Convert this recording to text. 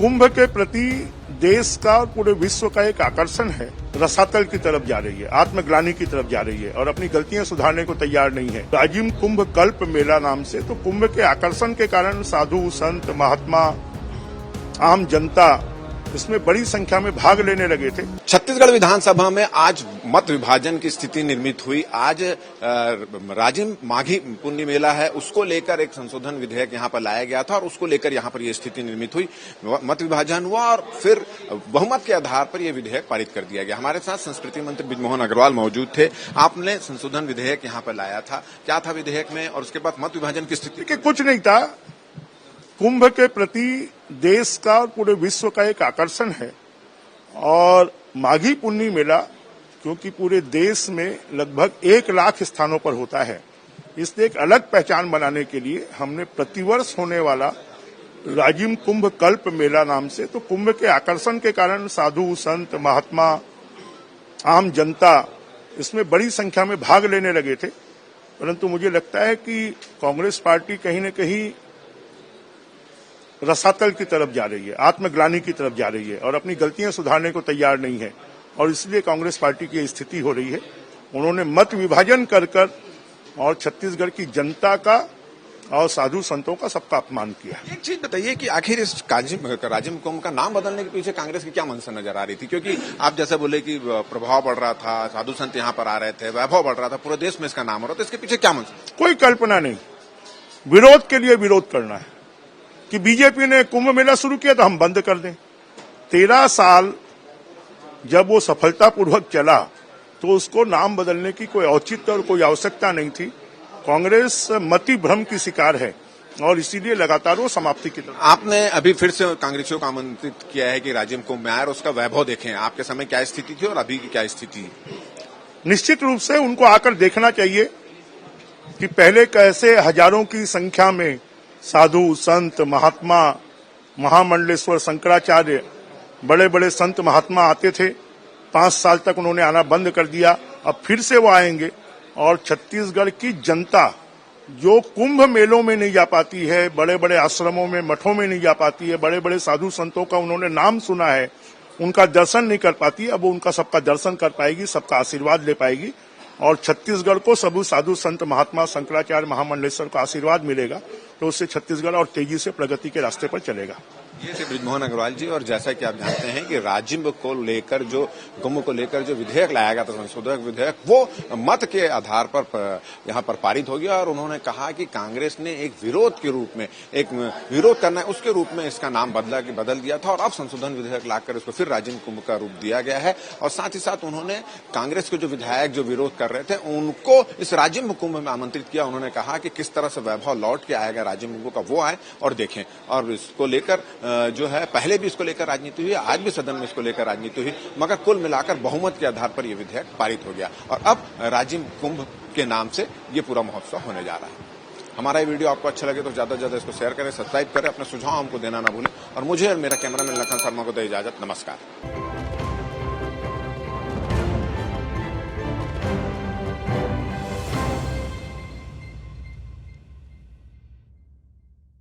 कुंभ के प्रति देश का और पूरे विश्व का एक आकर्षण है, रसातल की तरफ जा रही है, आत्मग्लानि की तरफ जा रही है और अपनी गलतियां सुधारने को तैयार नहीं है। राजिम कुंभ कल्प मेला नाम से तो कुंभ के आकर्षण के कारण साधु, संत, महात्मा, आम जनता इसमें बड़ी संख्या में भाग लेने लगे थे। छत्तीसगढ़ विधानसभा में आज मत विभाजन की स्थिति निर्मित हुई। आज राजिम माघी पुण्य मेला है, उसको लेकर एक संशोधन विधेयक यहाँ पर लाया गया था और उसको लेकर यहाँ पर यह स्थिति निर्मित हुई। मत विभाजन हुआ और फिर बहुमत के आधार पर यह विधेयक पारित कर दिया गया। हमारे साथ संस्कृति मंत्री बृजमोहन अग्रवाल मौजूद थे। आपने संशोधन विधेयक यहाँ पर लाया था, क्या था विधेयक में और उसके बाद मत विभाजन की स्थिति? कुछ नहीं था। कुंभ के प्रति देश का और पूरे विश्व का एक आकर्षण है और माघी पुन्नी मेला क्योंकि पूरे देश में लगभग 1 लाख स्थानों पर होता है, इसलिए एक अलग पहचान बनाने के लिए हमने प्रतिवर्ष होने वाला राजिम कुंभ कल्प मेला नाम से तो कुंभ के आकर्षण के कारण साधु, संत, महात्मा, आम जनता इसमें बड़ी संख्या में भाग लेने लगे थे। परंतु मुझे लगता है कि कांग्रेस पार्टी कहीं न कहीं रसातल की तरफ जा रही है, आत्मग्लानि की तरफ जा रही है और अपनी गलतियां सुधारने को तैयार नहीं है और इसलिए कांग्रेस पार्टी की स्थिति हो रही है। उन्होंने मत विभाजन कर और छत्तीसगढ़ की जनता का और साधु संतों का सबका अपमान किया। एक चीज बताइए कि आखिर इस राजिम कुंभ का नाम बदलने के पीछे कांग्रेस की क्या मंशा नजर आ रही थी? क्योंकि आप जैसे बोले कि प्रभाव बढ़ रहा था, साधु संत यहाँ पर आ रहे थे, वैभव बढ़ रहा था, पूरे देश में इसका नाम हो रहा था, इसके पीछे क्या मंशा? कोई कल्पना नहीं, विरोध के लिए विरोध करना है कि बीजेपी ने कुंभ मेला शुरू किया तो हम बंद कर दें। 13 साल जब वो सफलतापूर्वक चला तो उसको नाम बदलने की कोई औचित्य और कोई आवश्यकता नहीं थी। कांग्रेस मति भ्रम की शिकार है और इसीलिए लगातार वो समाप्ति की तरफ। आपने अभी फिर से कांग्रेसियों को आमंत्रित किया है कि राजिम कुंभ में आए और उसका वैभव देखें। आपके समय क्या स्थिति थी और अभी की क्या स्थिति है? निश्चित रूप से उनको आकर देखना चाहिए कि पहले कैसे हजारों की संख्या में साधु, संत, महात्मा, महामंडलेश्वर, शंकराचार्य, बड़े बड़े संत महात्मा आते थे। 5 साल तक उन्होंने आना बंद कर दिया, अब फिर से वो आएंगे और छत्तीसगढ़ की जनता जो कुंभ मेलों में नहीं जा पाती है, बड़े बड़े आश्रमों में, मठों में नहीं जा पाती है, बड़े बड़े साधु संतों का उन्होंने नाम सुना है, उनका दर्शन नहीं कर पाती, अब वो उनका सबका दर्शन कर पाएगी, सबका आशीर्वाद ले पाएगी और छत्तीसगढ़ को सब साधु संत महात्मा शंकराचार्य महामंडलेश्वर का आशीर्वाद मिलेगा तो उससे छत्तीसगढ़ और तेजी से प्रगति के रास्ते पर चलेगा। ये थे बृजमोहन अग्रवाल जी। और जैसा कि आप जानते हैं कि राजिम को लेकर जो कुंभ को लेकर जो विधेयक लाया गया था, संशोधन विधेयक, वो मत के आधार पर यहाँ पर पारित हो गया और उन्होंने कहा कि कांग्रेस ने एक विरोध के रूप में, एक विरोध करना है उसके रूप में इसका नाम बदल दिया था और अब संशोधन विधेयक लाकर इसको फिर राजिम कुंभ का रूप दिया गया है। और साथ ही साथ उन्होंने कांग्रेस के जो विधायक जो विरोध कर रहे थे उनको इस राजिम कुंभ में आमंत्रित किया। उन्होंने कहा कि किस तरह से वैभव लौट के आएगा राजिम कुंभ का, वो आए और देखें। और इसको लेकर जो है पहले भी इसको लेकर राजनीति हुई, आज भी सदन में इसको लेकर राजनीति हुई, मगर कुल मिलाकर बहुमत के आधार पर यह विधेयक पारित हो गया और अब राजिम कुंभ के नाम से ये पूरा महोत्सव होने जा रहा है। हमारा ये वीडियो आपको अच्छा लगे तो ज्यादा से ज्यादा इसको शेयर करें, सब्सक्राइब करें, अपने सुझाव हमको देना ना भूलें और मुझे और मेरा कैमरामैन लखन शर्मा को दे इजाजत। नमस्कार।